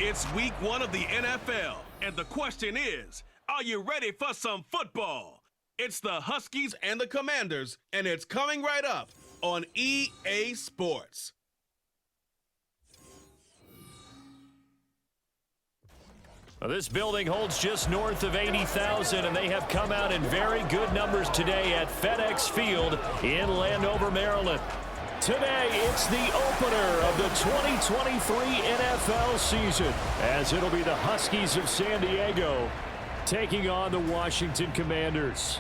It's week 1 of the NFL, and the question is, are you ready for some football? It's the Huskies and the Commanders, and it's coming right up on EA Sports. Well, this building holds just north of 80,000, and they have come out in very good numbers today at FedEx Field in Landover, Maryland. Today, it's the opener of the 2023 NFL season, as it'll be the Huskies of San Diego taking on the Washington Commanders.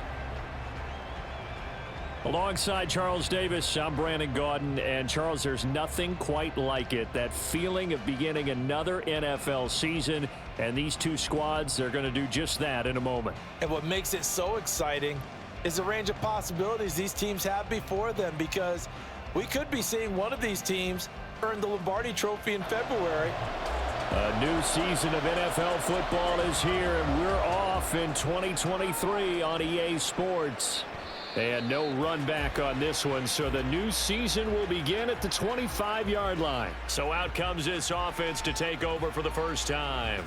Alongside Charles Davis, I'm Brandon Gaudin, and Charles, there's nothing quite like it. That feeling of beginning another NFL season, and these two squads, they're going to do just that in a moment. And what makes it so exciting is the range of possibilities these teams have before them, because we could be seeing one of these teams earn the Lombardi Trophy in February. A new season of NFL football is here, and we're off in 2023 on EA Sports. And no run back on this one, so the new season will begin at the 25-yard line. So out comes this offense to take over for the first time.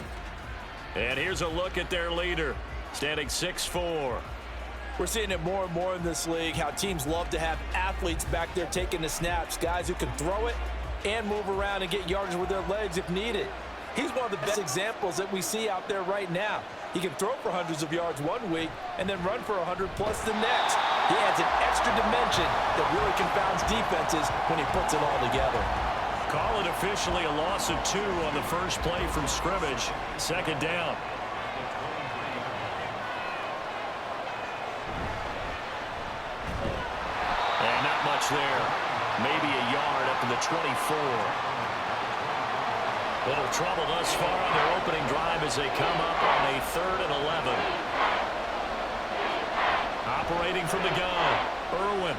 And here's a look at their leader, standing 6'4". We're seeing it more and more in this league, how teams love to have athletes back there taking the snaps, guys who can throw it and move around and get yardage with their legs if needed. He's one of the best examples that we see out there right now. He can throw for hundreds of yards one week and then run for 100-plus the next. He adds an extra dimension that really confounds defenses when he puts it all together. Call it officially a loss of 2 on the first play from scrimmage. Second down. And not much there. Maybe a yard up to the 24. Little trouble thus far on their opening drive as they come up on a 3rd and 11. Operating from the gun, Irwin.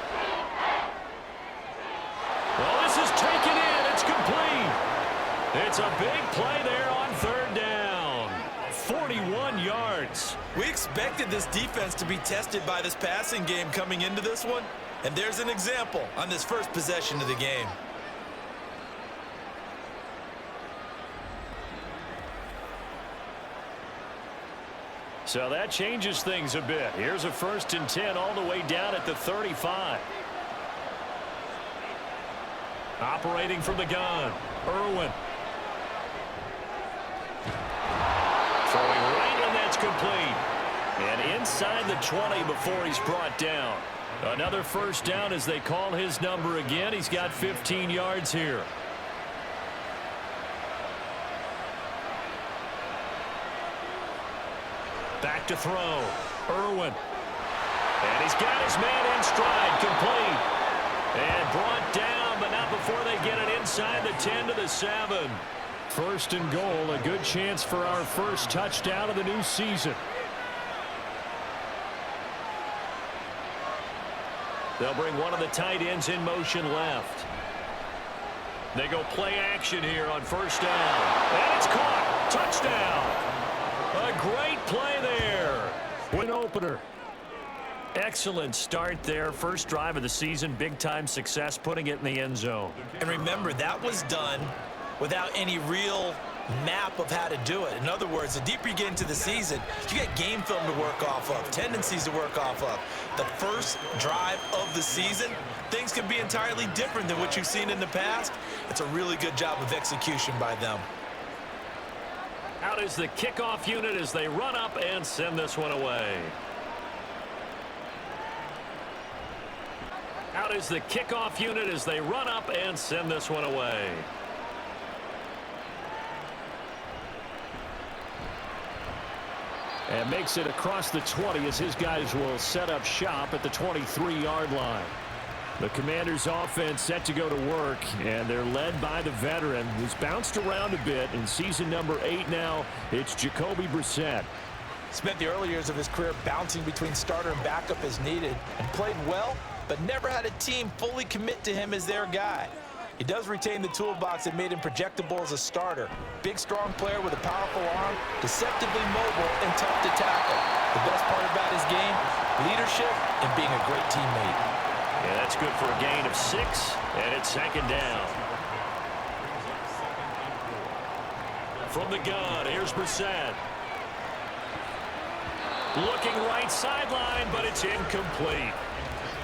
Well, this is taken in. It's complete. It's a big play there on 3rd down. 41 yards. We expected this defense to be tested by this passing game coming into this one, and there's an example on this first possession of the game. So that changes things a bit. Here's a 1st and 10 all the way down at the 35. Operating from the gun, Irwin. Throwing right, and that's complete. And inside the 20 before he's brought down. Another 1st down as they call his number again. He's got 15 yards here. Back to throw. Irwin. And he's got his man in stride. Complete. And brought down, but not before they get it inside the 10 to the 7. 1st and goal. A good chance for our first touchdown of the new season. They'll bring one of the tight ends in motion left. They go play action here on 1st down. And it's caught. Touchdown. A great play there. Win opener. Excellent start there. First drive of the season. Big-time success putting it in the end zone. And remember, that was done without any real map of how to do it. In other words, the deeper you get into the season, you get game film to work off of, tendencies to work off of. The first drive of the season, things can be entirely different than what you've seen in the past. It's a really good job of execution by them. Out is the kickoff unit as they run up and send this one away. Out is the kickoff unit as they run up and send this one away. And makes it across the 20 as his guys will set up shop at the 23-yard line. The Commanders' offense set to go to work, and they're led by the veteran who's bounced around a bit. In season number 8 now, it's Jacoby Brissett. Spent the early years of his career bouncing between starter and backup as needed, and played well, but never had a team fully commit to him as their guy. He does retain the toolbox that made him projectable as a starter. Big, strong player with a powerful arm, deceptively mobile and tough to tackle. The best part about his game, leadership and being a great teammate. Yeah, that's good for a gain of 6, and it's 2nd down. from the gun. Here's Brissett. Looking right sideline, but it's incomplete.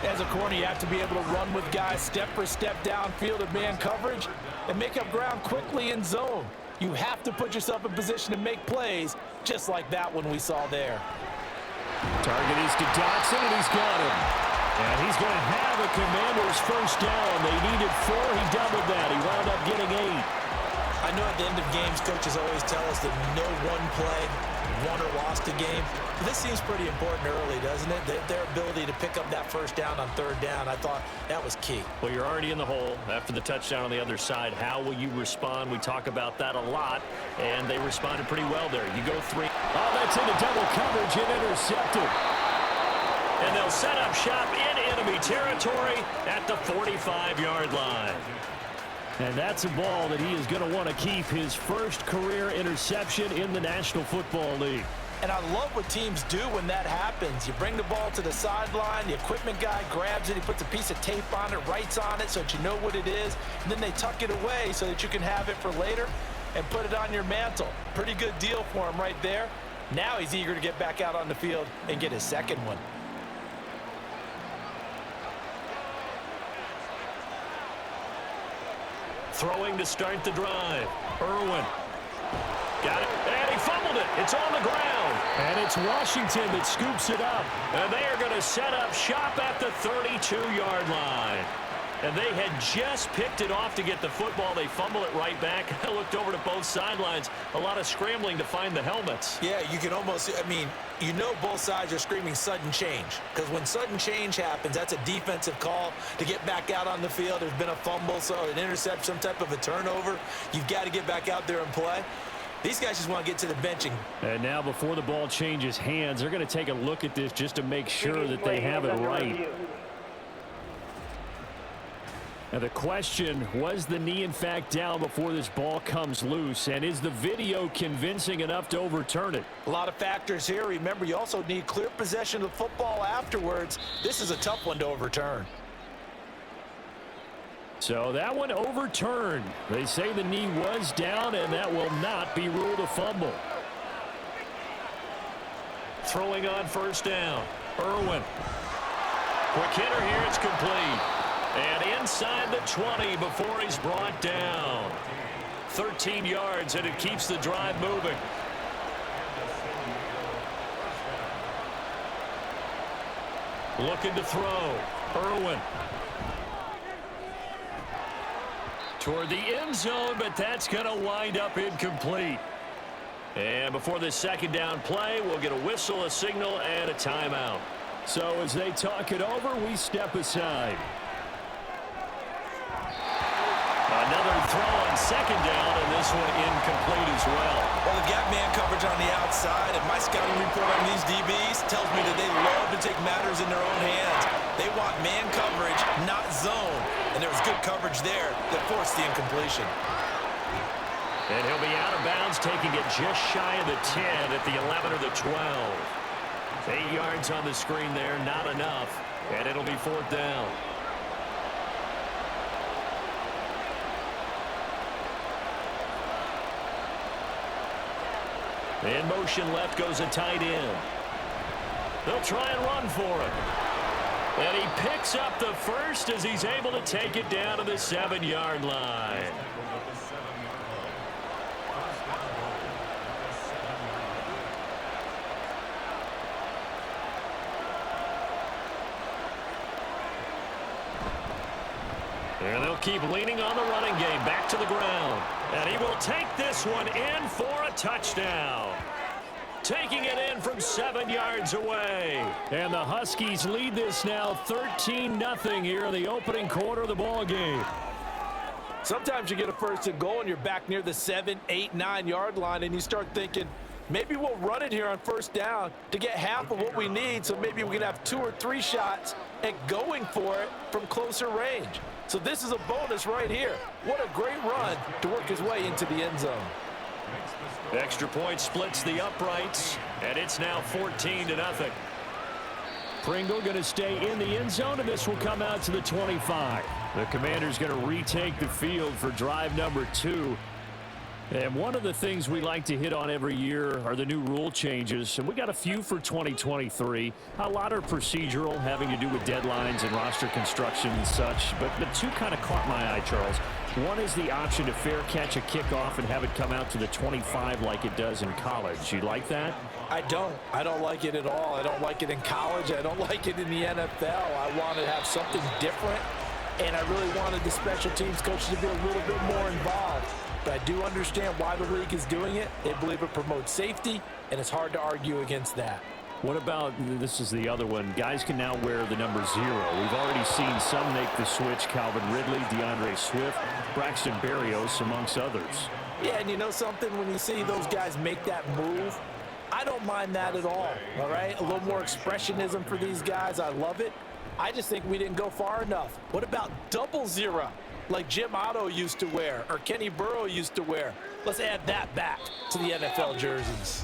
As a corner, you have to be able to run with guys step for step downfield in man coverage and make up ground quickly in zone. You have to put yourself in position to make plays, just like that one we saw there. Target is to Dotson, and he's got him. And he's going to have a Commanders first down. They needed 4. He doubled that. He wound up getting 8. I know at the end of games, coaches always tell us that no one play won or lost a game. But this seems pretty important early, doesn't it? Their ability to pick up that first down on third down, I thought that was key. Well, you're already in the hole after the touchdown on the other side. How will you respond? We talk about that a lot, and they responded pretty well there. You go 3. Oh, that's into double coverage and intercepted. And they'll set up shop in enemy territory at the 45-yard line. And that's a ball that he is going to want to keep, his first career interception in the National Football League. And I love what teams do when that happens. You bring the ball to the sideline, the equipment guy grabs it, he puts a piece of tape on it, writes on it so that you know what it is, and then they tuck it away so that you can have it for later and put it on your mantle. Pretty good deal for him right there. Now he's eager to get back out on the field and get his second one. Throwing to start the drive. Irwin. Got it. And he fumbled it. It's on the ground. And it's Washington that scoops it up. And they are going to set up shop at the 32-yard line. And they had just picked it off to get the football. They fumble it right back. I looked over to both sidelines. A lot of scrambling to find the helmets. Yeah, you can almost, you know both sides are screaming sudden change. Because when sudden change happens, that's a defensive call to get back out on the field. There's been a fumble, so an intercept, some type of a turnover. You've got to get back out there and play. These guys just want to get to the bench. And now before the ball changes hands, they're going to take a look at this just to make sure that they have it right. Now the question, was the knee in fact down before this ball comes loose? And is the video convincing enough to overturn it? A lot of factors here. Remember, you also need clear possession of the football afterwards. This is a tough one to overturn. So that one overturned. They say the knee was down, and that will not be ruled a fumble. Throwing on first down. Irwin. Quick hitter here. It's complete. And inside the 20 before he's brought down. 13 yards, and it keeps the drive moving. Looking to throw. Irwin. Toward the end zone, but that's going to wind up incomplete. And before this second down play, we'll get a whistle, a signal, and a timeout. So as they talk it over, we step aside. Another throw on second down, and this one incomplete as well. Well, they've got man coverage on the outside, and my scouting report on these DBs tells me that they love to take matters in their own hands. They want man coverage, not zone. And there was good coverage there that forced the incompletion. And he'll be out of bounds, taking it just shy of the 10 at the 11 or the 12. 8 yards on the screen there, not enough. And it'll be fourth down. In motion left goes a tight end. They'll try and run for it. And he picks up the first as he's able to take it down to the 7-yard line. And they'll keep leaning on the running game back to the ground. And he will take this one in for a touchdown. Taking it in from 7 yards away. And the Huskies lead this now 13-0 here in the opening quarter of the ball game. Sometimes you get a first and goal and you're back near the 7, 8, 9-yard line and you start thinking, maybe we'll run it here on first down to get half of what we need, so maybe we can have 2 or 3 shots at going for it from closer range. So this is a bonus right here. What a great run to work his way into the end zone. Extra point splits the uprights, and it's now 14-0. Pringle going to stay in the end zone, and this will come out to the 25. The Commanders going to retake the field for drive number 2. And one of the things we like to hit on every year are the new rule changes, and we got a few for 2023. A lot are procedural, having to do with deadlines and roster construction and such, but the two kind of caught my eye, Charles. One is the option to fair catch a kickoff and have it come out to the 25 like it does in college. You like that? I don't like it at all. I don't like it in college. I don't like it in the NFL. I want to have something different, and I really wanted the special teams coaches to be a little bit more involved. But I do understand why the league is doing it. They believe it promotes safety, and it's hard to argue against that. What about, this is the other one, guys can now wear the number 0. We've already seen some make the switch, Calvin Ridley, DeAndre Swift, Braxton Berrios, amongst others. Yeah, and you know something, when you see those guys make that move, I don't mind that at all right? A little more expressionism for these guys. I love it. I just think we didn't go far enough. What about double 0? Like Jim Otto used to wear, or Kenny Burrow used to wear. Let's add that back to the NFL jerseys.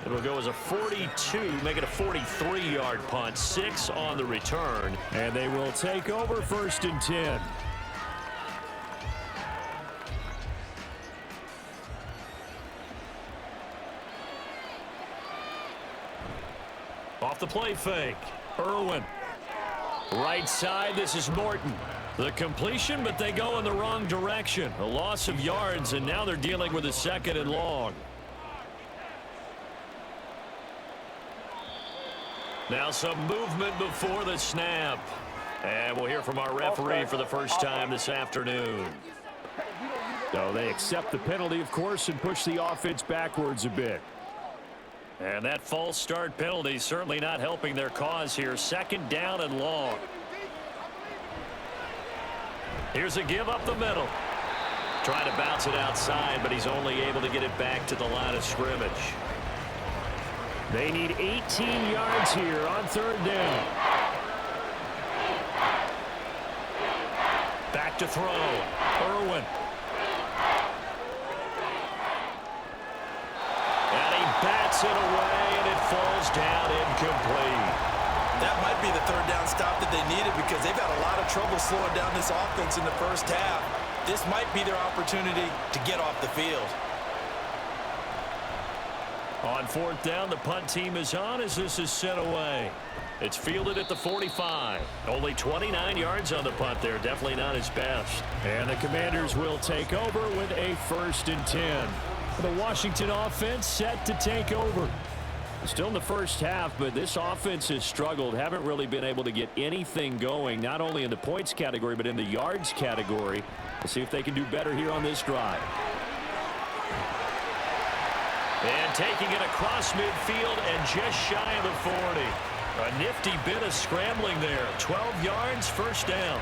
It'll go as a 42, make it a 43-yard punt, 6 on the return, and they will take over 1st and 10. Off the play fake, Irwin. Right side, this is Norton. The completion, but they go in the wrong direction. A loss of yards, and now they're dealing with a 2nd and long. Now some movement before the snap. And we'll hear from our referee for the first time this afternoon. So they accept the penalty, of course, and push the offense backwards a bit. And that false start penalty certainly not helping their cause here. 2nd down and long. Here's a give up the middle. Trying to bounce it outside, but he's only able to get it back to the line of scrimmage. They need 18 yards here on 3rd down. Back to throw. Irwin. And he bats it away, and it falls down incomplete. That might be the 3rd down stop that they needed because they've had a lot of trouble slowing down this offense in the first half. This might be their opportunity to get off the field. On 4th down, the punt team is on as this is sent away. It's fielded at the 45. Only 29 yards on the punt there. Definitely not his best. And the Commanders will take over with a 1st and 10. The Washington offense set to take over. Still in the first half, but this offense has struggled. Haven't really been able to get anything going, not only in the points category, but in the yards category. We'll see if they can do better here on this drive. And taking it across midfield and just shy of the 40. A nifty bit of scrambling there. 12 yards, 1st down.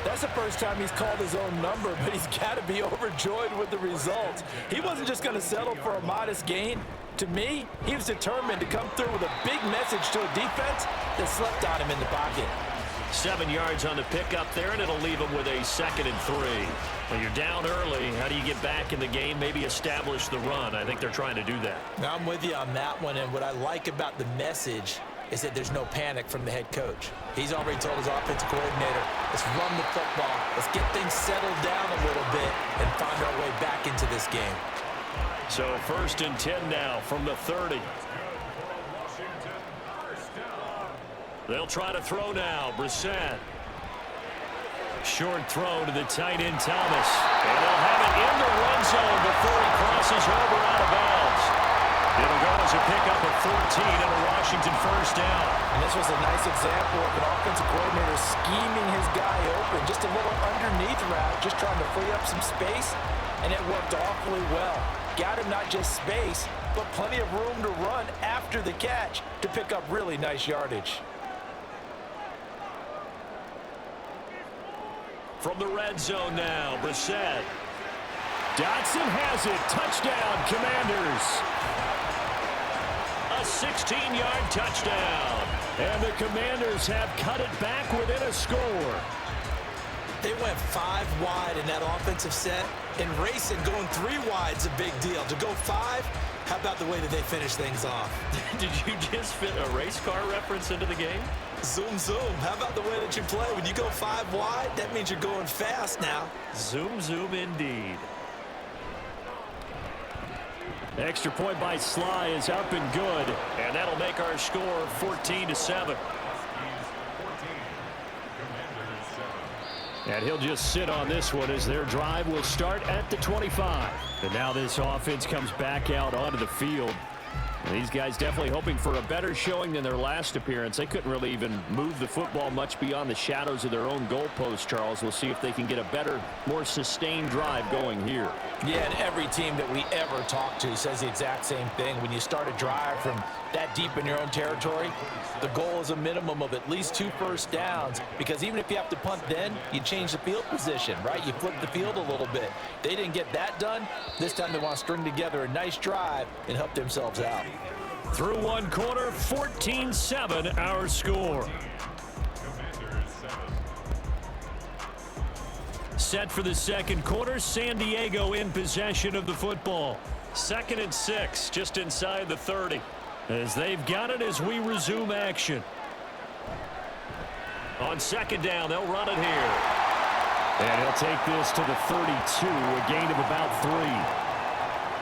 That's the first time he's called his own number, but he's got to be overjoyed with the results. He wasn't just going to settle for a modest gain. To me, he was determined to come through with a big message to a defense that slept on him in the pocket. 7 yards on the pickup there, and it'll leave him with a 2nd and 3. Well, you're down early. How do you get back in the game? Maybe establish the run. I think they're trying to do that. Now, I'm with you on that one, and what I like about the message is that there's no panic from the head coach. He's already told his offensive coordinator, let's run the football. Let's get things settled down a little bit and find our way back into this game. So 1st and 10 now from the 30. They'll try to throw now. Brissett. Short throw to the tight end Thomas. And they'll have it in the red zone before he crosses over out of bounds. It'll go as a pickup of 14 and a Washington 1st down. And this was a nice example of an offensive coordinator scheming his guy open. Just a little underneath route, just trying to free up some space, and it worked awfully well. Got him not just space, but plenty of room to run after the catch to pick up really nice yardage. From the red zone now, Brissett. Dotson has it. Touchdown, Commanders. A 16-yard touchdown. And the Commanders have cut it back within a score. They went 5 wide in that offensive set, and racing going 3 wide is a big deal. To go 5, how about the way that they finish things off? Did you just fit a race car reference into the game? Zoom, zoom. How about the way that you play? When you go 5 wide, that means you're going fast now. Zoom, zoom indeed. Extra point by Sly is up and good, and that'll make our score 14-7. And he'll just sit on this one as their drive will start at the 25. And now this offense comes back out onto the field. And these guys definitely hoping for a better showing than their last appearance. They couldn't really even move the football much beyond the shadows of their own goalpost, Charles. We'll see if they can get a better, more sustained drive going here. Yeah, and every team that we ever talk to says the exact same thing. When you start a drive from that deep in your own territory, the goal is a minimum of at least 2 first downs, because even if you have to punt then, you change the field position, right? You flip the field a little bit. They didn't get that done. This time they want to string together a nice drive and help themselves out. Through one quarter, 14-7 our score. Set for the second quarter, San Diego in possession of the football. 2nd and 6, just inside the 30. As they've got it as we resume action. On 2nd down, they'll run it here. And he'll take this to the 32, a gain of about 3.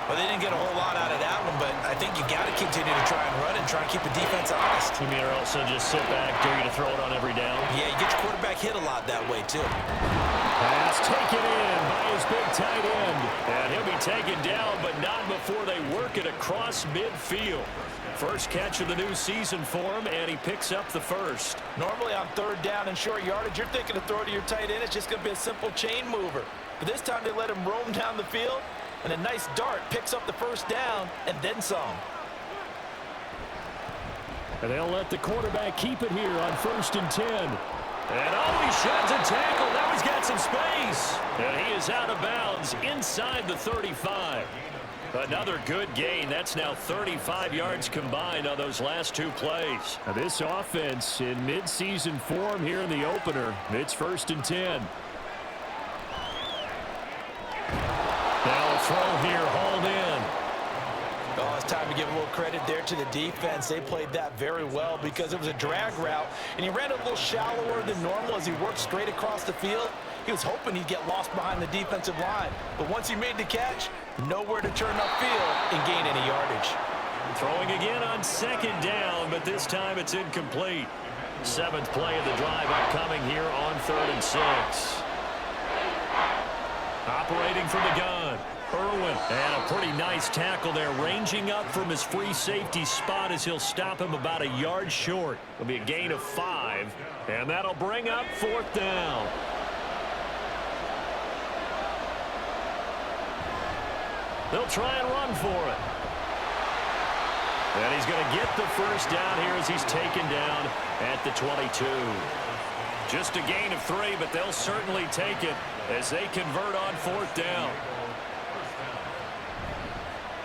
Well, they didn't get a whole lot out of that one, but I think you got to continue to try and run and try and keep the defense honest. You mean also just sit back, dare you to throw it on every down? Yeah, you get your quarterback hit a lot that way, too. Pass taken in by his big tight end. And he'll be taken down, but not before they work it across midfield. First catch of the new season for him, and he picks up the first. Normally on 3rd down and short yardage, you're thinking to throw to your tight end. It's just going to be a simple chain mover. But this time they let him roam down the field, and a nice dart picks up the first down and then some. And they'll let the quarterback keep it here on 1st and 10. And he sheds a tackle. Now he's got some space. And he is out of bounds inside the 35. Another good gain. That's now 35 yards combined on those last 2 plays. Now this offense in midseason form here in the opener. It's 1st and 10. Now a throw here, hauled in. Oh, it's time to give a little credit there to the defense. They played that very well because it was a drag route, and he ran a little shallower than normal as he worked straight across the field. He was hoping he'd get lost behind the defensive line, but once he made the catch, nowhere to turn upfield and gain any yardage. Throwing again on 2nd down, but this time it's incomplete. 7th play of the drive upcoming here on 3rd and 6. Operating from the gun, Irwin. And a pretty nice tackle there, ranging up from his free safety spot as he'll stop him about a yard short. It'll be a gain of 5, and that'll bring up 4th down. They'll try and run for it. And he's going to get the first down here as he's taken down at the 22. Just a gain of 3, but they'll certainly take it as they convert on 4th down.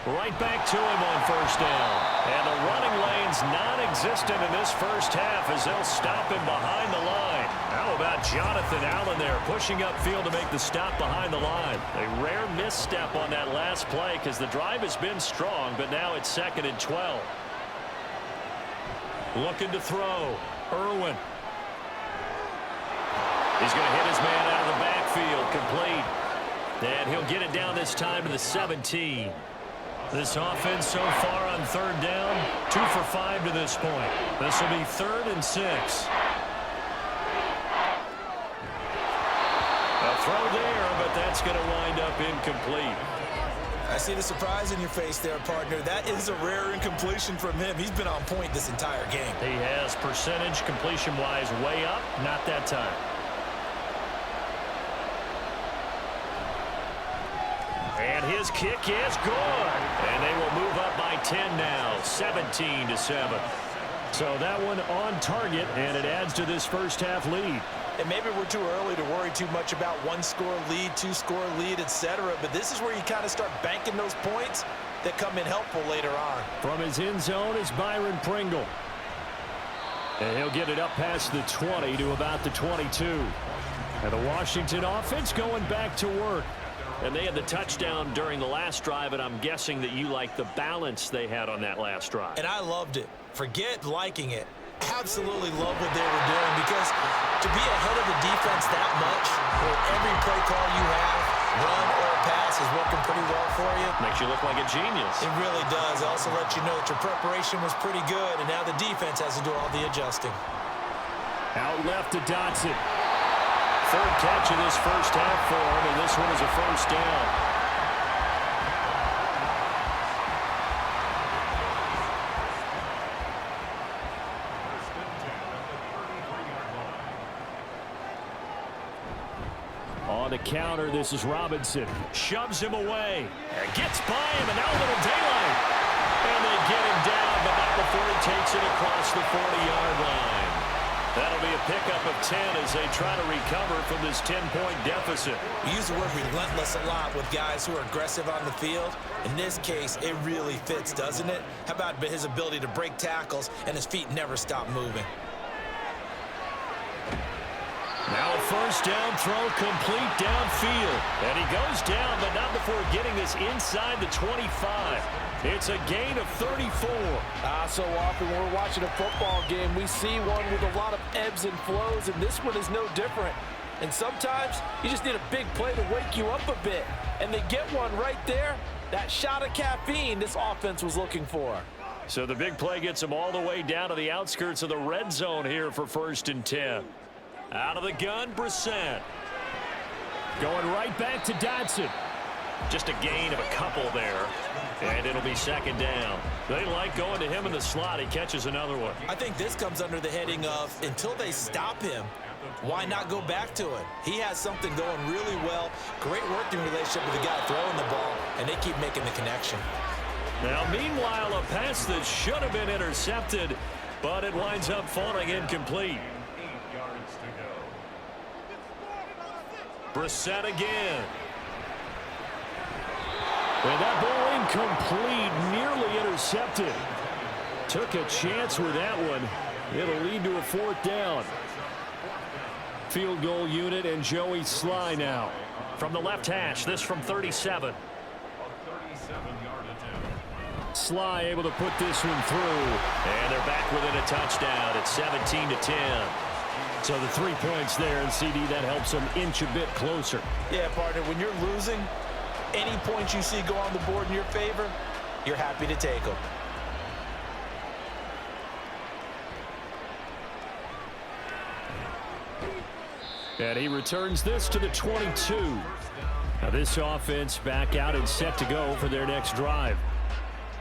Right back to him on 1st down. And the running lane's non-existent in this first half as they'll stop him behind the line. How about Jonathan Allen there pushing upfield to make the stop behind the line? A rare misstep on that last play because the drive has been strong, but now it's 2nd and 12. Looking to throw. Irwin. He's going to hit his man out of the backfield, complete. And he'll get it down this time to the 17. This offense so far on 3rd down, 2 for 5 to this point. This will be 3rd and 6. A throw there, but that's going to wind up incomplete. I see the surprise in your face there, partner. That is a rare incompletion from him. He's been on point this entire game. He has percentage completion-wise way up, not that time. And his kick is good. And they will move up by 10 now, 17-7. So that one on target, and it adds to this first half lead. And maybe we're too early to worry too much about 1-score lead, 2-score lead, etc. But this is where you kind of start banking those points that come in helpful later on. From his end zone is Byron Pringle. And he'll get it up past the 20 to about the 22. And the Washington offense going back to work. And they had the touchdown during the last drive, and I'm guessing that you like the balance they had on that last drive. And I loved it. Forget liking it. Absolutely love what they were doing, because to be ahead of the defense that much, where every play call you have, run or pass, is what working pretty well for you. Makes you look like a genius. It really does. It also lets you know that your preparation was pretty good, and now the defense has to do all the adjusting. Out left to Dotson. Third catch of this first half for him, and this one is a first down. On the counter, this is Robinson. Shoves him away. And gets by him, and now a little daylight. And they get him down, but not before he takes it across the 40-yard line. That'll be a pickup of 10 as they try to recover from this 10-point deficit. We use the word relentless a lot with guys who are aggressive on the field. In this case, it really fits, doesn't it? How about his ability to break tackles and his feet never stop moving? Now a first down throw complete downfield. And he goes down, but not before getting this inside the 25. It's a gain of 34. So often when we're watching a football game, we see one with a lot of ebbs and flows, and this one is no different. And sometimes you just need a big play to wake you up a bit. And they get one right there. That shot of caffeine this offense was looking for. So the big play gets them all the way down to the outskirts of the red zone here for 1st and 10. Out of the gun, Brissett. Going right back to Dotson. Just a gain of a couple there. And it'll be 2nd down. They like going to him in the slot. He catches another one. I think this comes under the heading of, until they stop him, why not go back to it? He has something going really well. Great working relationship with the guy throwing the ball, and they keep making the connection. Now, meanwhile, a pass that should have been intercepted, but it winds up falling incomplete. Brissett again. And that ball incomplete, nearly intercepted. Took a chance with that one. It'll lead to a 4th down. Field goal unit and Joey Sly now. From the left hash, this from 37. Sly able to put this one through. And they're back within a touchdown at 17-10. So the 3 points there, and CD, that helps them inch a bit closer. Yeah, partner, when you're losing, any points you see go on the board in your favor, you're happy to take them. And he returns this to the 22. Now this offense back out and set to go for their next drive.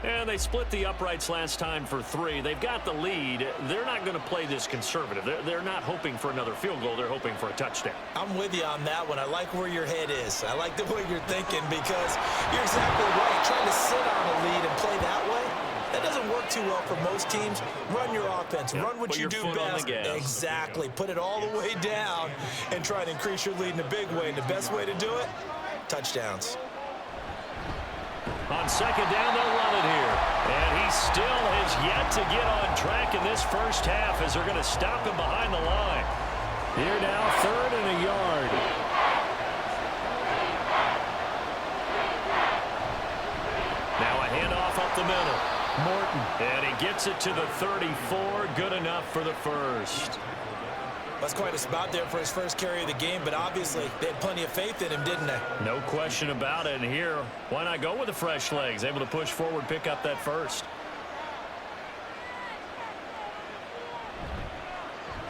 And they split the uprights last time for 3. They've got the lead. They're not going to play this conservative. They're not hoping for another field goal. They're hoping for a touchdown. I'm with you on that one. I like where your head is. I like the way you're thinking because you're exactly right. Trying to sit on a lead and play that way, that doesn't work too well for most teams. Run your offense. Run what you do best. Exactly. Put it all the way down and try to increase your lead in a big way. And the best way to do it, touchdowns. On 2nd down, they'll run it here. And he still has yet to get on track in this first half as they're going to stop him behind the line. Here now, 3rd and a yard. Now a handoff up the middle. Morton. And he gets it to the 34. Good enough for the first. That's quite a spot there for his first carry of the game, but obviously they had plenty of faith in him, didn't they? No question about it. And here, why not go with the fresh legs? Able to push forward, pick up that first.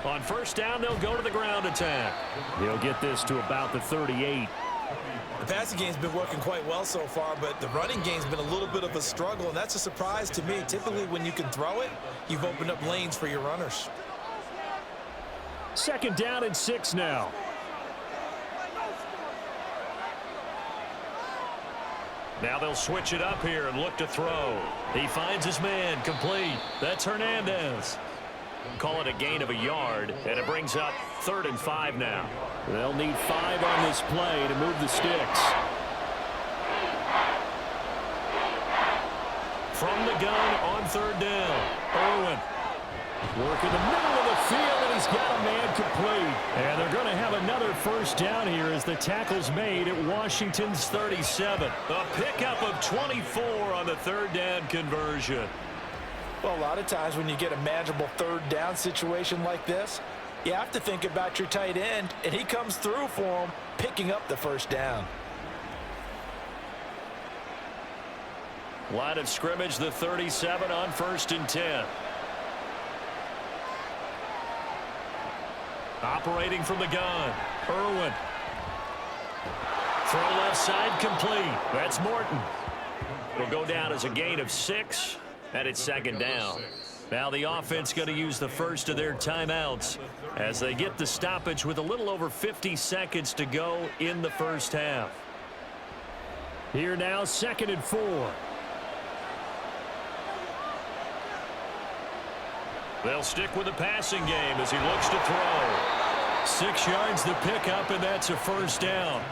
On 1st down, they'll go to the ground attack. He'll get this to about the 38. The passing game's been working quite well so far, but the running game's been a little bit of a struggle, and that's a surprise to me. Typically, when you can throw it, you've opened up lanes for your runners. 2nd down and 6 now. Now they'll switch it up here and look to throw. He finds his man, complete. That's Hernandez. Call it a gain of a yard, and it brings up 3rd and 5 now. They'll need 5 on this play to move the sticks. From the gun on 3rd down. Irwin. Working the middle of the field, and he's got a man complete. And they're going to have another first down here as the tackle's made at Washington's 37. A pickup of 24 on the 3rd down conversion. Well, a lot of times when you get a manageable 3rd down situation like this, you have to think about your tight end, and he comes through for him, picking up the first down. Line of scrimmage, the 37 on 1st and 10. Operating from the gun, Irwin. Throw left side complete. That's Morton. Will go down as a gain of 6, and it's 2nd down. Now the offense going to use the first of their timeouts as they get the stoppage with a little over 50 seconds to go in the first half. Here now, 2nd and 4. They'll stick with the passing game as he looks to throw. 6 yards to pick up, and that's a 1st down.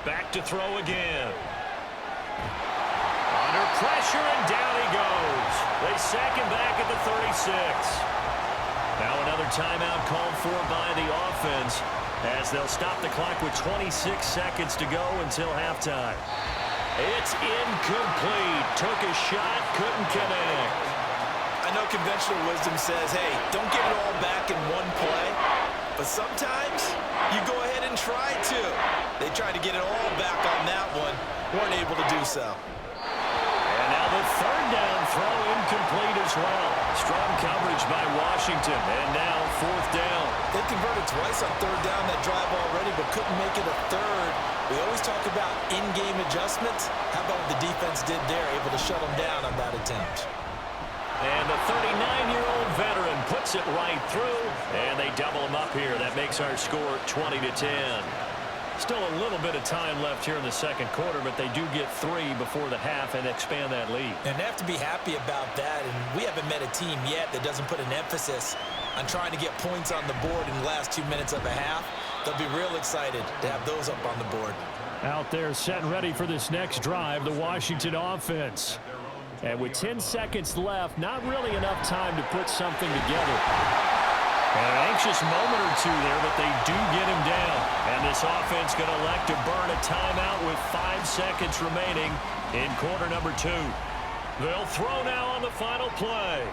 Back to throw again. Under pressure, and down he goes. They sack him back at the 36. Now another timeout called for by the offense as they'll stop the clock with 26 seconds to go until halftime. It's incomplete. Took a shot, couldn't connect. I know conventional wisdom says, hey, don't get it all back in one play. But sometimes you go ahead and try to. They tried to get it all back on that one. Weren't able to do so. And now the 3rd down throw incomplete as well. Strong coverage by Washington. And now 4th down. They converted twice on 3rd down that drive already, but couldn't make it a 3rd. We always talk about in-game adjustments. How about what the defense did there, able to shut them down on that attempt? And the 39-year-old veteran puts it right through, and they double him up here. That makes our score 20-10. Still a little bit of time left here in the 2nd quarter, but they do get 3 before the half and expand that lead. And they have to be happy about that, and we haven't met a team yet that doesn't put an emphasis on trying to get points on the board in the last 2 minutes of a half. They'll be real excited to have those up on the board. Out there set and ready for this next drive, the Washington offense. And with 10 seconds left, not really enough time to put something together. An anxious moment or two there, but they do get him down. And this offense going to elect to burn a timeout with 5 seconds remaining in quarter number 2. They'll throw now on the final play.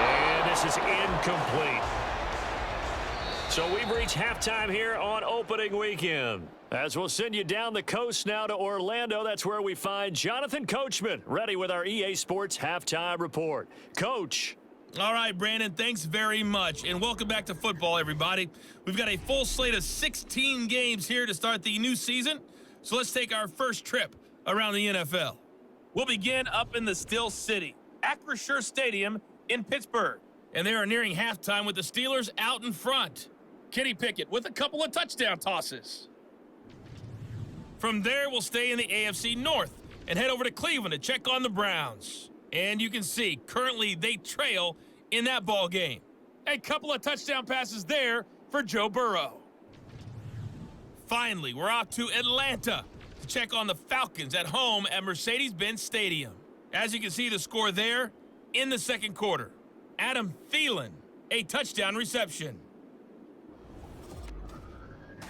And this is incomplete. So we've reached halftime here on opening weekend. As we'll send you down the coast now to Orlando, that's where we find Jonathan Coachman, ready with our EA Sports halftime report. Coach. All right, Brandon, thanks very much. And welcome back to football, everybody. We've got a full slate of 16 games here to start the new season. So let's take our first trip around the NFL. We'll begin up in the Steel City, Acrisure Stadium in Pittsburgh. And they are nearing halftime with the Steelers out in front. Kenny Pickett with a couple of touchdown tosses. From there, we'll stay in the AFC North and head over to Cleveland to check on the Browns. And you can see, currently they trail in that ball game. A couple of touchdown passes there for Joe Burrow. Finally, we're off to Atlanta to check on the Falcons at home at Mercedes-Benz Stadium. As you can see, the score there in the 2nd quarter. Adam Thielen, a touchdown reception.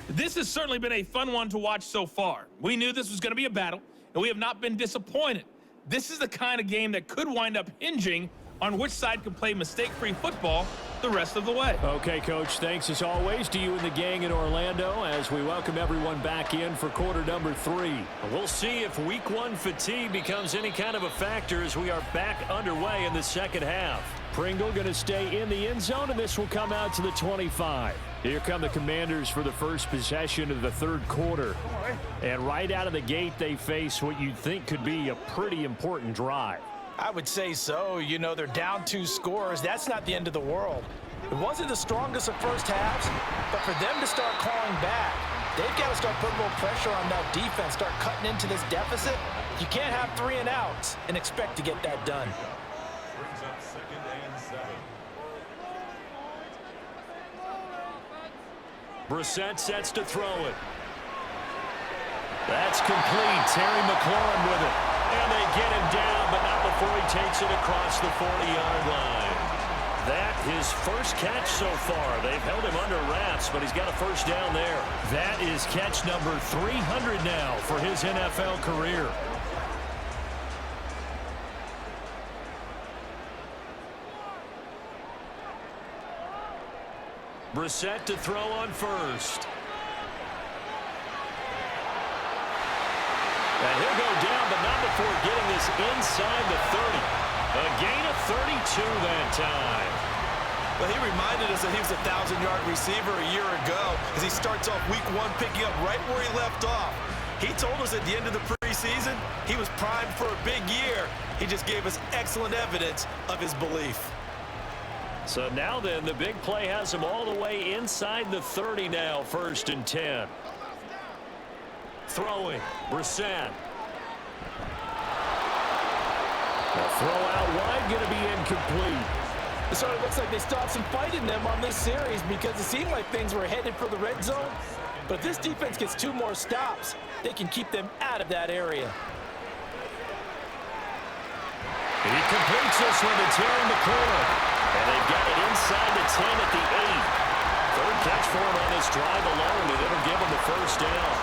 This has certainly been a fun one to watch so far. We knew this was going to be a battle, and we have not been disappointed. This is the kind of game that could wind up hinging on which side can play mistake-free football the rest of the way. Okay, Coach, thanks as always to you and the gang in Orlando as we welcome everyone back in for quarter number 3. We'll see if week 1 fatigue becomes any kind of a factor as we are back underway in the 2nd half. Pringle going to stay in the end zone, and this will come out to the 25. Here come the Commanders for the first possession of the 3rd quarter. And right out of the gate, they face what you'd think could be a pretty important drive. I would say so. You know, they're down 2 scores. That's not the end of the world. It wasn't the strongest of first halves, but for them to start calling back, they've got to start putting a little pressure on that defense, start cutting into this deficit. You can't have 3 and outs and expect to get that done. Brissett sets to throw it. That's complete. Terry McLaurin with it. And they get him down, but not before he takes it across the 40-yard line. That his first catch so far. They've held him under wraps, but he's got a first down there. That is catch number 300 now for his NFL career. Brissett to throw on first. And he'll go down, but not before getting this inside the 30. A gain of 32 that time. Well, he reminded us that he was a 1,000-yard receiver a year ago as he starts off week 1 picking up right where he left off. He told us at the end of the preseason he was primed for a big year. He just gave us excellent evidence of his belief. So now then, the big play has him all the way inside the 30 now, 1st and 10. Throwing, Brissett. The throw out wide, going to be incomplete. It sort of looks like they stopped some fight in them on this series because it seemed like things were headed for the red zone. But if this defense gets 2 more stops, they can keep them out of that area. And he completes this one to tear in the corner. And they've got it inside the 10 at the 8. Third catch for him on this drive alone, and it'll give him the first down.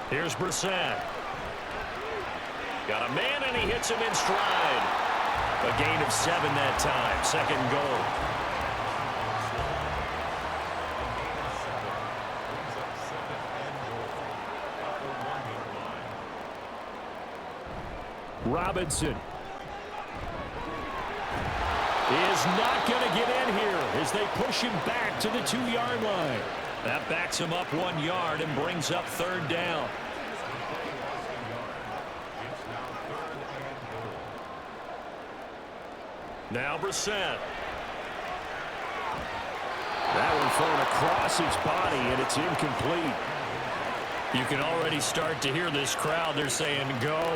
Here's Brissett. Got a man, and he hits him in stride. A gain of 7 that time. 2nd goal. Robinson is not going to get in here as they push him back to the 2-yard line. That backs him up 1 yard and brings up 3rd down. Now Brissett. That one thrown across his body, and it's incomplete. You can already start to hear this crowd. They're saying, go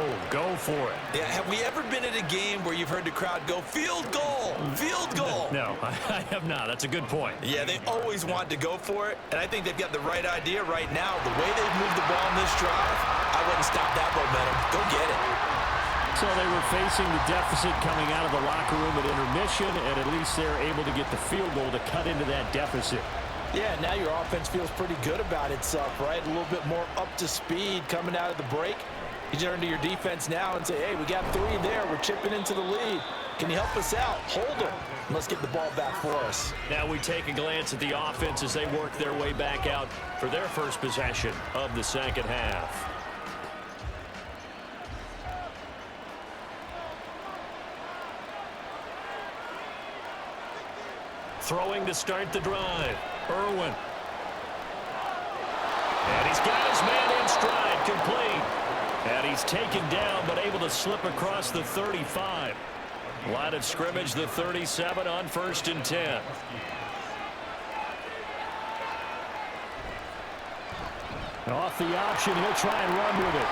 for it. Yeah, have we ever been at a game where you've heard the crowd go, field goal, field goal? No, I have not. That's a good point. Yeah, they always want to go for it, and I think they've got the right idea right now. The way they've moved the ball in this drive, I wouldn't stop that momentum. Go get it. So they were facing the deficit coming out of the locker room at intermission, and at least they're able to get the field goal to cut into that deficit. Yeah, now your offense feels pretty good about itself, right? A little bit more up to speed coming out of the break. You turn to your defense now and say, hey, we got 3 there. We're chipping into the lead. Can you help us out? Hold them. Let's get the ball back for us. Now we take a glance at the offense as they work their way back out for their first possession of the 2nd half. Throwing to start the drive. Irwin. And he's got his man in stride, complete. And he's taken down, but able to slip across the 35. Line of scrimmage, the 37 on 1st and 10. Off the option, he'll try and run with it.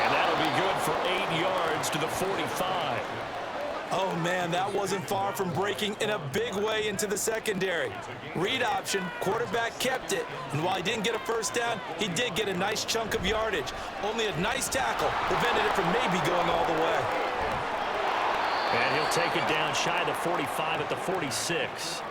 And that'll be good for 8 yards to the 45. Oh, man, that wasn't far from breaking in a big way into the secondary. Read option, quarterback kept it, and while he didn't get a first down, he did get a nice chunk of yardage. Only a nice tackle prevented it from maybe going all the way. And he'll take it down shy of the 45 at the 46.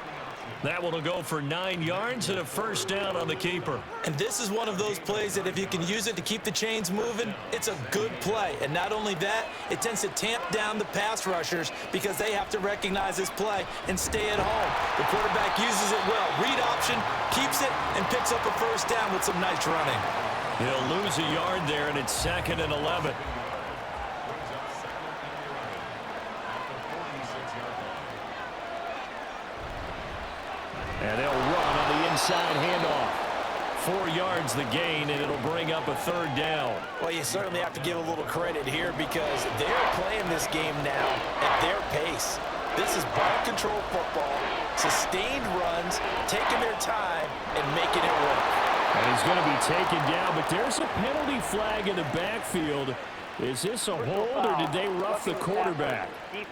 That one will go for 9 yards and a first down on the keeper. And this is one of those plays that if you can use it to keep the chains moving, it's a good play. And not only that, it tends to tamp down the pass rushers because they have to recognize this play and stay at home. The quarterback uses it well. Read option, keeps it, and picks up a first down with some nice running. He'll lose a yard there, and it's 2nd and 11. And they'll run on the inside handoff. 4 yards the gain, and it'll bring up a 3rd down. Well, you certainly have to give a little credit here because they're playing this game now at their pace. This is ball control football, sustained runs, taking their time, and making it work. And he's going to be taken down, but there's a penalty flag in the backfield. Is this a hold, or did they rough the quarterback? Hey,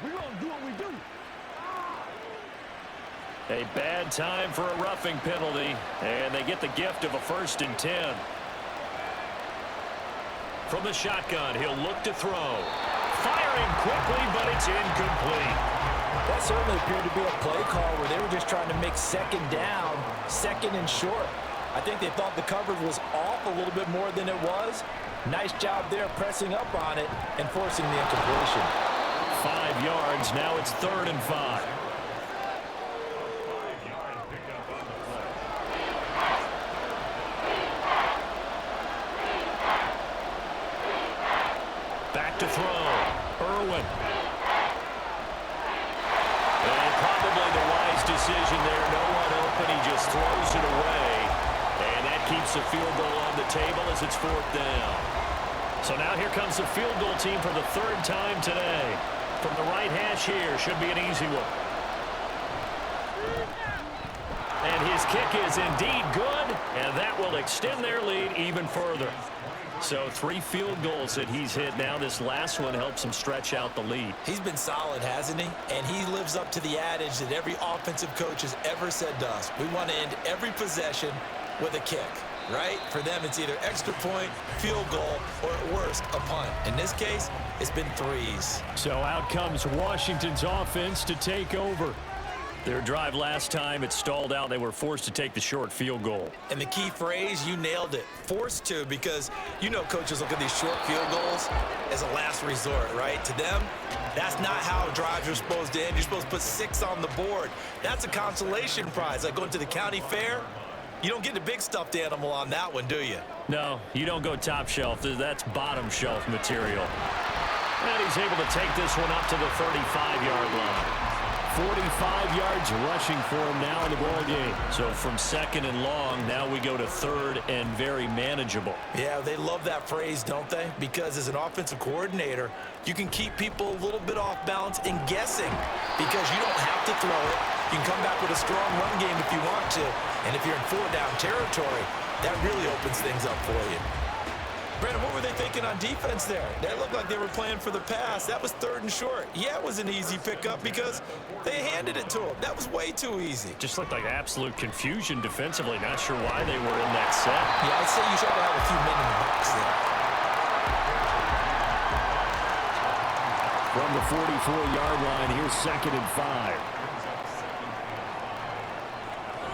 we're going to do what we do. A bad time for a roughing penalty, and they get the gift of a 1st and 10. From the shotgun, he'll look to throw. Firing quickly, but it's incomplete. That certainly appeared to be a play call where they were just trying to make 2nd down, 2nd and short. I think they thought the coverage was off a little bit more than it was. Nice job there pressing up on it and forcing the incompletion. 5 yards. Now it's 3rd and 5. Back to throw. Irwin. And probably the wise decision there. No one open. He just throws it away. And that keeps the field goal on the table as it's 4th down. So now here comes the field goal team for the 3rd time today. From the right hash here. Should be an easy one. And his kick is indeed good. And that will extend their lead even further. So 3 field goals that he's hit now. This last one helps him stretch out the lead. He's been solid, hasn't he? And he lives up to the adage that every offensive coach has ever said to us. We want to end every possession with a kick, right? For them, it's either extra point, field goal, or at worst, a punt. In this case, it's been 3s. So out comes Washington's offense to take over. Their drive last time, it stalled out. They were forced to take the short field goal. And the key phrase, you nailed it. Forced to, because you know coaches look at these short field goals as a last resort, right? To them, that's not how drives are supposed to end. You're supposed to put 6 on the board. That's a consolation prize. Like going to the county fair, you don't get the big stuffed animal on that one, do you? No, you don't go top shelf. That's bottom shelf material. And he's able to take this one up to the 35-yard line. 45 yards rushing for him now in the ball game. So from 2nd and long, now we go to 3rd and very manageable. Yeah, they love that phrase, don't they? Because as an offensive coordinator, you can keep people a little bit off balance and guessing because you don't have to throw it. You can come back with a strong run game if you want to. And if you're in 4-down territory, that really opens things up for you. Brandon, what were they thinking on defense there? They looked like they were playing for the pass. That was 3rd and short. Yeah, it was an easy pickup because they handed it to him. That was way too easy. Just looked like absolute confusion defensively. Not sure why they were in that set. Yeah, I'd say you should have a few men in the box there. From the 44-yard line, here's 2nd and 5.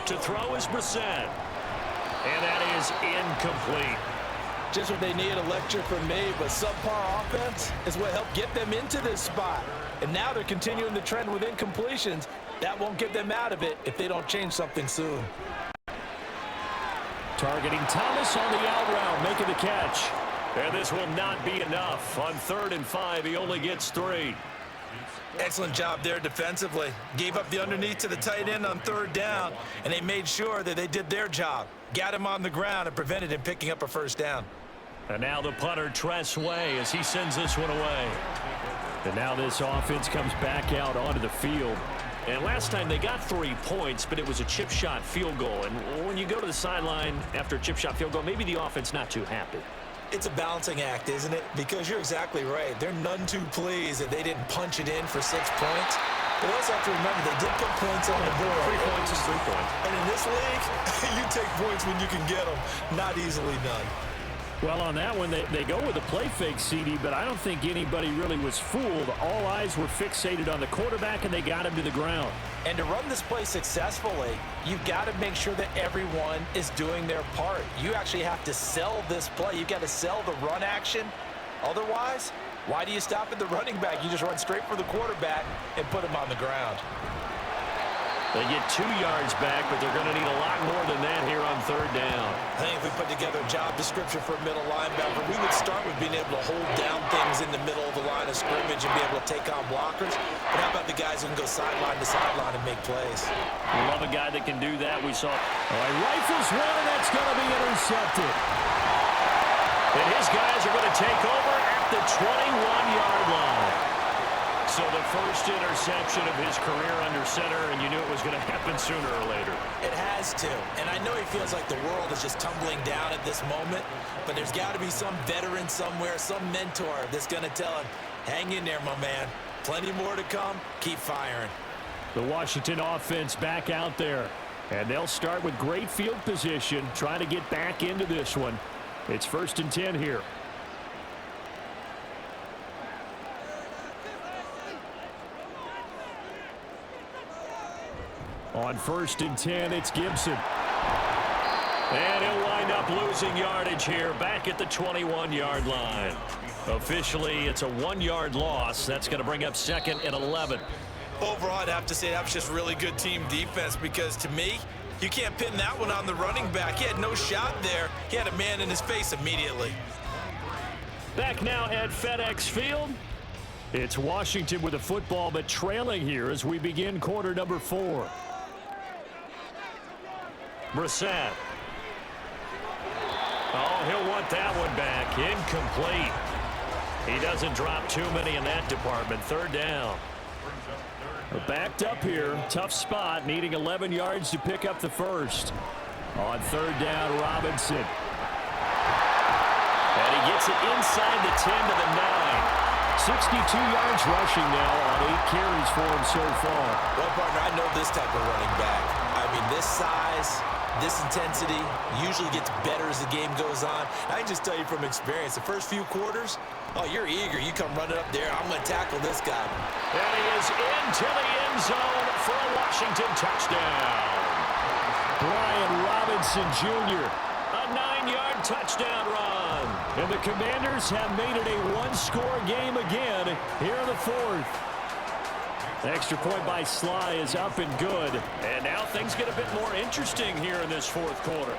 To throw is Brissett. And that is incomplete. Just what they need, a lecture from me, but subpar offense is what helped get them into this spot. And now they're continuing the trend with incompletions. That won't get them out of it if they don't change something soon. Targeting Thomas on the out route, making the catch. And this will not be enough. On 3rd and 5, he only gets 3. Excellent job there defensively. Gave up the underneath to the tight end on 3rd down, and they made sure that they did their job. Got him on the ground and prevented him picking up a 1st down. And now the punter, Tress Way, as he sends this one away. And now this offense comes back out onto the field. And last time they got 3 points, but it was a chip shot field goal. And when you go to the sideline after a chip shot field goal, maybe the offense not too happy. It's a balancing act, isn't it? Because you're exactly right. They're none too pleased that they didn't punch it in for 6 points. But you also have to remember they did put points on the board. 3 points is 3 points. And in this league, you take points when you can get them. Not easily done. Well, on that one, they go with a play fake, CD, but I don't think anybody really was fooled. All eyes were fixated on the quarterback, and they got him to the ground. And to run this play successfully, you've got to make sure that everyone is doing their part. You actually have to sell this play. You've got to sell the run action. Otherwise, why do you stop at the running back? You just run straight for the quarterback and put him on the ground. They get 2 yards back, but they're going to need a lot more than that here on 3rd down. I think if we put together a job description for a middle linebacker, we would start with being able to hold down things in the middle of the line of scrimmage and be able to take on blockers. But how about the guys who can go sideline to sideline and make plays? We love a guy that can do that. We saw rifles one, and that's going to be intercepted. And his guys are going to take over at the 21-yard line. So the first interception of his career under center, and you knew it was going to happen sooner or later. It has to. And I know he feels like the world is just tumbling down at this moment, but there's got to be some veteran somewhere, some mentor that's going to tell him, hang in there, my man. Plenty more to come. Keep firing. The Washington offense back out there, and they'll start with great field position, trying to get back into this one. It's 1st and 10 here. On 1st and 10, it's Gibson. And he'll wind up losing yardage here back at the 21-yard line. Officially, it's a 1-yard loss. That's going to bring up 2nd and 11. Overall, I'd have to say that was just really good team defense because to me, you can't pin that one on the running back. He had no shot there. He had a man in his face immediately. Back now at FedEx Field. It's Washington with the football, but trailing here as we begin quarter number 4. Brissett. Oh, he'll want that one back. Incomplete. He doesn't drop too many in that department. 3rd down. We're backed up here. Tough spot. Needing 11 yards to pick up the first. On 3rd down, Robinson. And he gets it inside the 10 to the 9. 62 yards rushing now on 8 carries for him so far. Well, partner, I know this type of running back. I mean, this size, this intensity usually gets better as the game goes on. I can just tell you from experience, the first few quarters, oh, you're eager. You come running up there. I'm going to tackle this guy. And he is into the end zone for a Washington touchdown. Brian Robinson Jr., a 9-yard touchdown run. And the Commanders have made it a 1-score game again here in the 4th. The extra point by Sly is up and good. And now things get a bit more interesting here in this 4th quarter.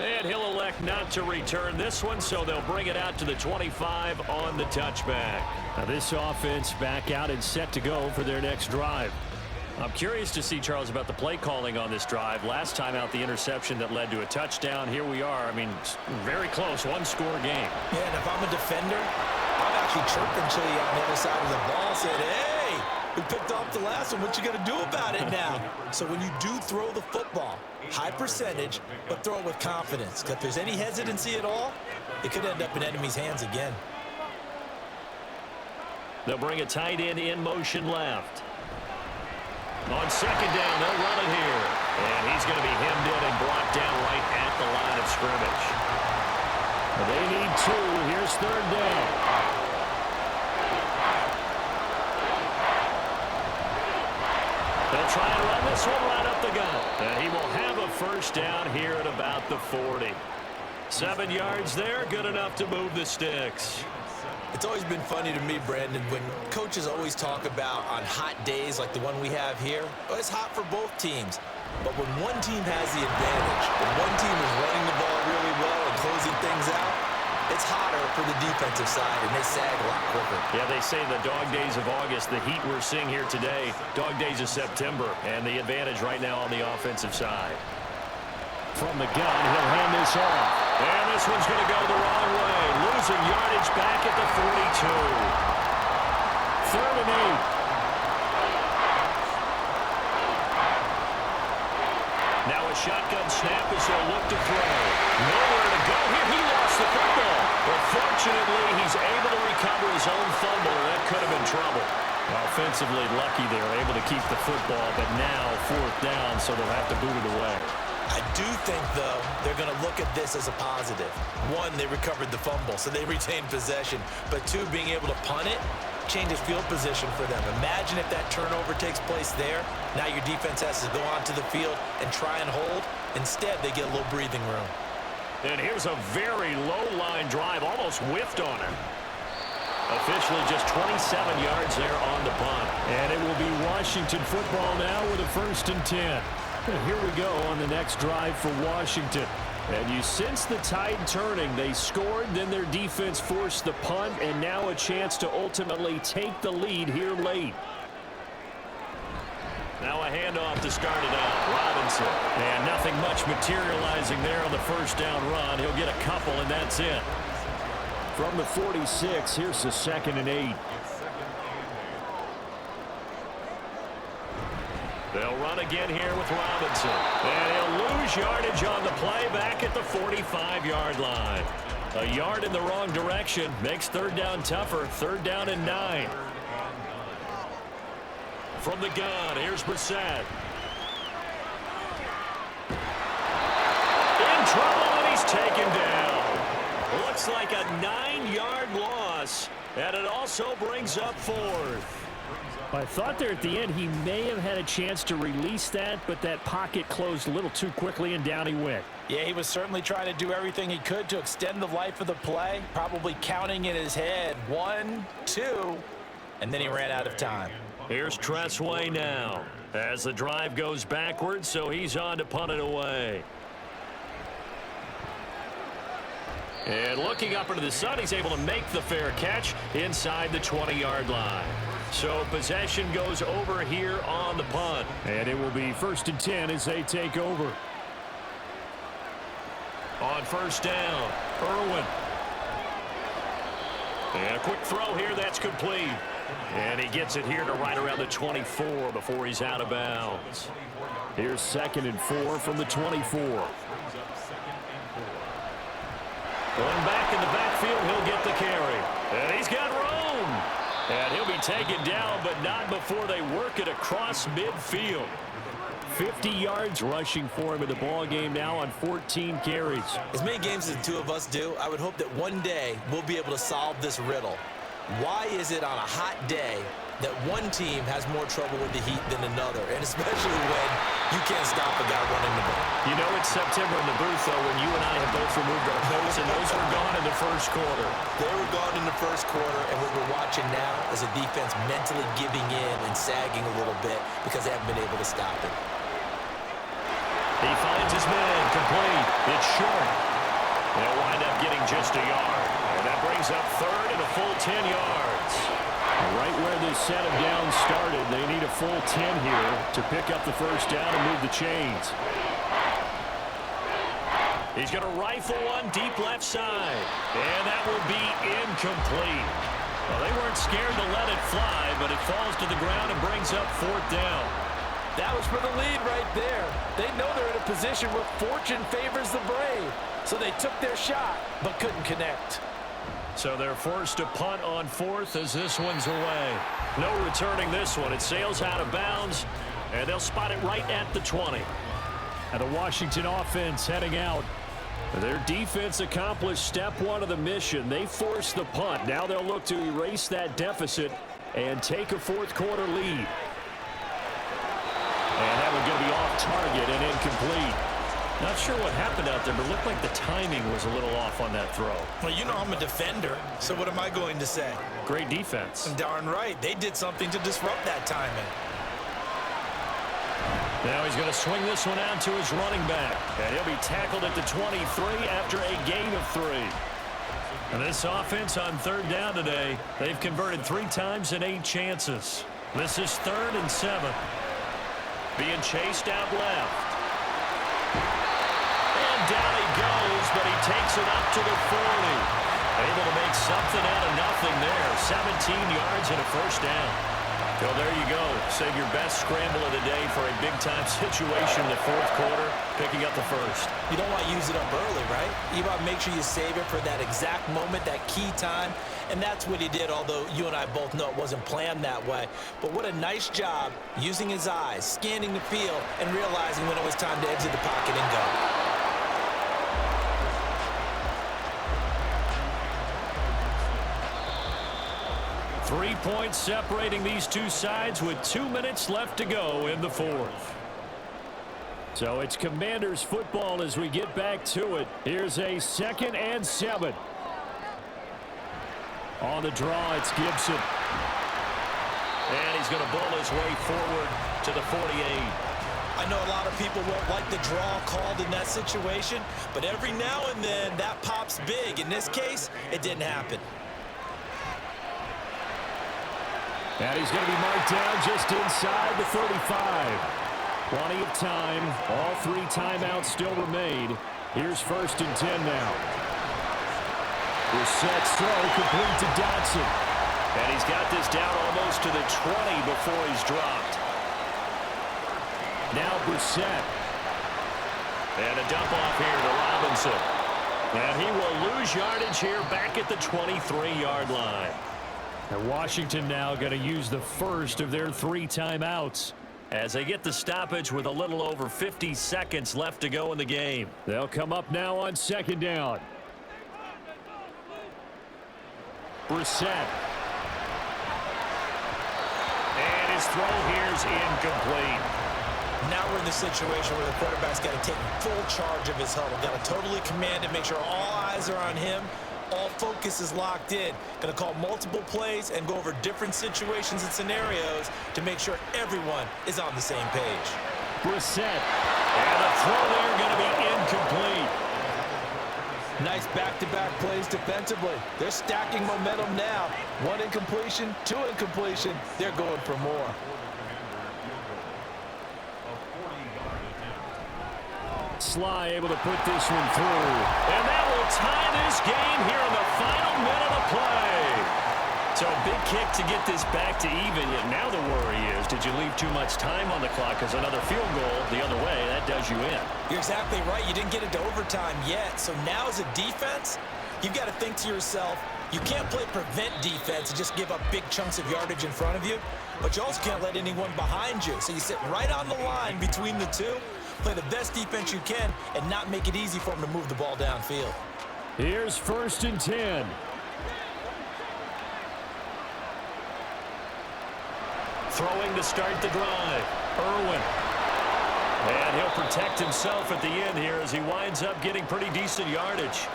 And he'll elect not to return this one, so they'll bring it out to the 25 on the touchback. Now this offense back out and set to go for their next drive. I'm curious to see, Charles, about the play calling on this drive. Last time out, the interception that led to a touchdown. Here we are. I mean, very close, 1-score game. Yeah, and if I'm a defender, I'm actually chirping Chili on the other side of the ball, saying, hey, we picked off the last one. What you going to do about it now? So when you do throw the football, high percentage, but throw it with confidence. Because if there's any hesitancy at all, it could end up in enemy's hands again. They'll bring a tight end in motion left. On 2nd down, they'll run it here. And he's going to be hemmed in and brought down right at the line of scrimmage. They need 2. Here's 3rd down. They'll try and run this one right up the gut. And he will have a 1st down here at about the 40. 7 yards there, good enough to move the sticks. It's always been funny to me, Brandon, when coaches always talk about on hot days like the one we have here, oh, it's hot for both teams. But when one team has the advantage, when one team is running the ball really well and closing things out, it's hotter for the defensive side, and they sag a lot quicker. Yeah, they say the dog days of August, the heat we're seeing here today, dog days of September, and the advantage right now on the offensive side. From the gun, he'll hand this off. And this one's going to go the wrong way. Losing yardage back at the 42. 3rd and 8. Now a shotgun snap as they'll look to throw. Nowhere to go here. He lost the football. But fortunately, he's able to recover his own fumble. That could have been trouble. Offensively lucky they were able to keep the football, but now 4th down, so they'll have to boot it away. I do think, though, they're going to look at this as a positive. 1, they recovered the fumble, so they retained possession. But 2, being able to punt it changes field position for them. Imagine if that turnover takes place there. Now your defense has to go onto the field and try and hold. Instead, they get a little breathing room. And here's a very low-line drive, almost whiffed on him. Officially just 27 yards there on the punt. And it will be Washington football now with a 1st and 10. And here we go on the next drive for Washington. And you sense the tide turning. They scored, then their defense forced the punt, and now a chance to ultimately take the lead here late. Now a handoff to start it out. Robinson. And nothing much materializing there on the 1st down run. He'll get a couple, and that's it. From the 46, here's the 2nd and 8. They'll run again here with Robinson. And he'll lose yardage on the play back at the 45-yard line. A yard in the wrong direction makes 3rd down tougher. 3rd down and 9. From the gun, here's Brissett. In trouble, and he's taken down. Looks like a 9-yard loss, and it also brings up 4th. I thought there at the end he may have had a chance to release that, but that pocket closed a little too quickly and down he went. Yeah, he was certainly trying to do everything he could to extend the life of the play, probably counting in his head 1, 2, and then he ran out of time. Here's Tressway now as the drive goes backwards, so he's on to punt it away. And looking up into the sun, he's able to make the fair catch inside the 20-yard line. So possession goes over here on the punt. And it will be 1st and 10 as they take over. On first down, Irwin. And a quick throw here, that's complete. And he gets it here to right around the 24 before he's out of bounds. Here's 2nd and 4 from the 24. Going back in the backfield, he'll get the carry. And he's got room. And he'll be taken down, but not before they work it across midfield. 50 yards rushing for him in the ball game now on 14 carries. As many games as the two of us do, I would hope that one day we'll be able to solve this riddle. Why is it on a hot day that one team has more trouble with the heat than another, and especially when you can't stop a guy running the ball? You know it's September in the booth, though, when you and I have both removed our coats, and those were gone in the first quarter. They were gone in the first quarter, and what we're watching now is a defense mentally giving in and sagging a little bit because they haven't been able to stop it. He finds his man, complete. It's short. They'll wind up getting just a yard. And that brings up 3rd and a full 10 yards. Right where this set of downs started, they need a full 10 here to pick up the first down and move the chains. He's going to rifle one deep left side. And that will be incomplete. Well, they weren't scared to let it fly, but it falls to the ground and brings up 4th down. That was for the lead right there. They know they're in a position where fortune favors the brave. So they took their shot, but couldn't connect. So they're forced to punt on 4th as this one's away. No returning this one. It sails out of bounds, and they'll spot it right at the 20. And the Washington offense heading out. Their defense accomplished step 1 of the mission. They forced the punt. Now they'll look to erase that deficit and take a 4th quarter lead. And that one going to be off target and incomplete. Not sure what happened out there, but it looked like the timing was a little off on that throw. Well, you know I'm a defender, so what am I going to say? Great defense. Darn right. They did something to disrupt that timing. Now he's going to swing this one out to his running back. And he'll be tackled at the 23 after a gain of 3. And this offense on 3rd down today, they've converted 3 times in 8 chances. This is 3rd and 7. Being chased out left. And down he goes, but he takes it up to the 40. Able to make something out of nothing there. 17 yards and a first down. So there you go. Save your best scramble of the day for a big-time situation in the 4th quarter, picking up the first. You don't want to use it up early, right? You want to make sure you save it for that exact moment, that key time. And that's what he did, although you and I both know it wasn't planned that way. But what a nice job using his eyes, scanning the field, and realizing when it was time to exit the pocket and go. 3 points separating these two sides with 2 minutes left to go in the 4th. So it's Commanders football as we get back to it. Here's a 2nd and 7. On the draw, it's Gibson. And he's going to bull his way forward to the 48. I know a lot of people won't like the draw called in that situation, but every now and then that pops big. In this case, it didn't happen. And he's going to be marked down just inside the 35. Plenty of time. All 3 timeouts still remain. Here's 1st and 10 now. Brissett throw complete to Dotson. And he's got this down almost to the 20 before he's dropped. Now Brissett. And a dump off here to Robinson. And he will lose yardage here back at the 23-yard line. And Washington now going to use the first of their 3 timeouts as they get the stoppage with a little over 50 seconds left to go in the game. They'll come up now on 2nd down. Brissett. And his throw here is incomplete. Now we're in the situation where the quarterback's got to take full charge of his huddle. Got to totally command it, make sure all eyes are on him. All focus is locked in. Going to call multiple plays and go over different situations and scenarios to make sure everyone is on the same page. Brissett. And the throw there going to be incomplete. Nice back-to-back plays defensively. They're stacking momentum now. One incompletion, two incompletion. They're going for more. Sly able to put this one through. And that will tie this game here in the final minute of play. So a big kick to get this back to even. Yet now the worry is, did you leave too much time on the clock? Because another field goal the other way, that does you in. You're exactly right. You didn't get into overtime yet. So now as a defense, you've got to think to yourself, you can't play prevent defense and just give up big chunks of yardage in front of you. But you also can't let anyone behind you. So you sit right on the line between the two, play the best defense you can, and not make it easy for them to move the ball downfield. Here's 1st and 10. Throwing to start the drive. Irwin. And he'll protect himself at the end here as he winds up getting pretty decent yardage.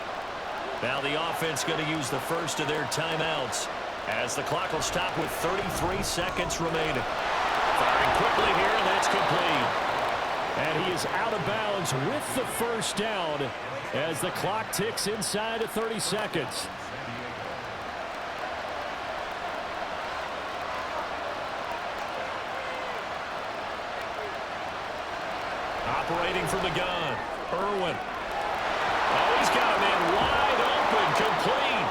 Now the offense going to use the first of their timeouts as the clock will stop with 33 seconds remaining. Firing quickly here, and that's complete. And he is out of bounds with the first down as the clock ticks inside of 30 seconds. Operating from the gun, Irwin. Oh, he's got a man wide open, complete.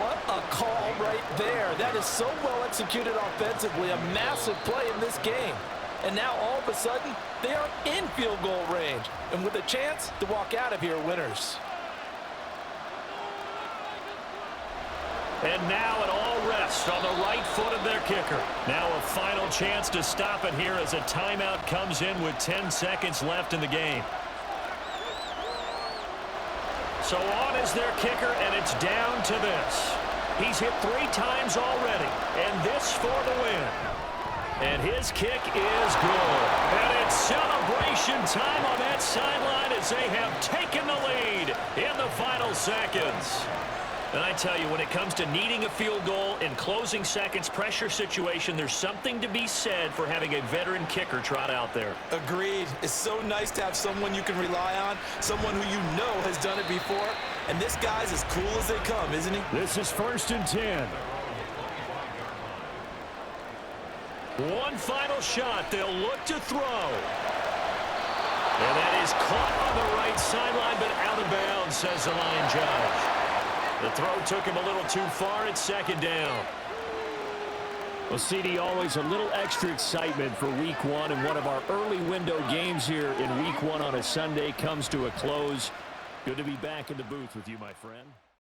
What a call right there. That is so well executed offensively. A massive play in this game. And now all of a sudden, they are in field goal range. And with a chance to walk out of here winners. And now it all rests on the right foot of their kicker. Now a final chance to stop it here as a timeout comes in with 10 seconds left in the game. So on is their kicker, and it's down to this. He's hit 3 times already, and this for the win. And his kick is good. And it's celebration time on that sideline as they have taken the lead in the final seconds. And I tell you, when it comes to needing a field goal in closing seconds pressure situation, there's something to be said for having a veteran kicker trot out there. Agreed. It's so nice to have someone you can rely on, someone who you know has done it before. And this guy's as cool as they come, isn't he? This is 1st and 10. One final shot. They'll look to throw. And that is caught on the right sideline, but out of bounds, says the line judge. The throw took him a little too far. It's 2nd down. Well, CD, always a little extra excitement for Week 1, and one of our early window games here in Week 1 on a Sunday comes to a close. Good to be back in the booth with you, my friend.